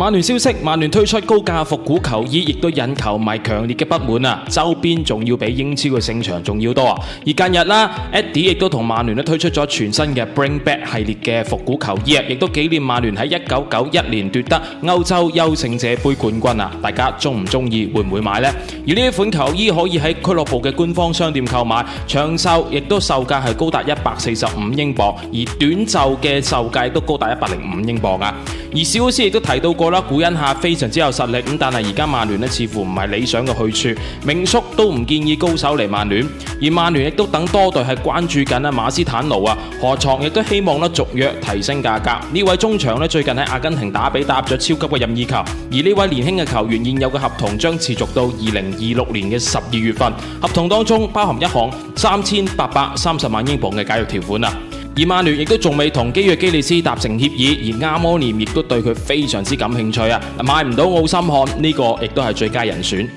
曼聯消息，曼聯推出高價復古球衣，亦都引球迷強烈嘅不滿啊！周邊仲要比英超嘅勝場仲要多啊！而近日啦 ，Eddie 亦都同曼聯推出咗全新嘅 Bring Back 系列嘅復古球衣啊，亦都紀念曼聯喺1991年奪得歐洲優勝者杯冠軍啊！大家中唔中意？會唔會買呢？而呢一款球衣可以喺俱樂部嘅官方商店購買，長袖亦都售價係高達145英鎊，而短袖嘅售價都高達105英鎊啊！而史奧斯亦都提到過啦，古恩夏非常之有實力，咁但係而家曼聯呢似乎唔係理想嘅去處，名宿都唔建議高手嚟曼聯，而曼聯亦都等多隊係關注緊馬斯坦奴啊，河床亦都希望續約提升價格。呢位中場呢最近喺阿根廷打比打入咗超級嘅任意球，而呢位年輕嘅球員現有嘅合同將持續到2026年嘅12月份，合同當中包含一項3830萬英鎊嘅解約條款啊。而曼聯亦都仲未同基約基利斯達成協議，而阿摩念亦都對佢非常之感興趣啊！買唔到奧森漢呢個亦都係最佳人選。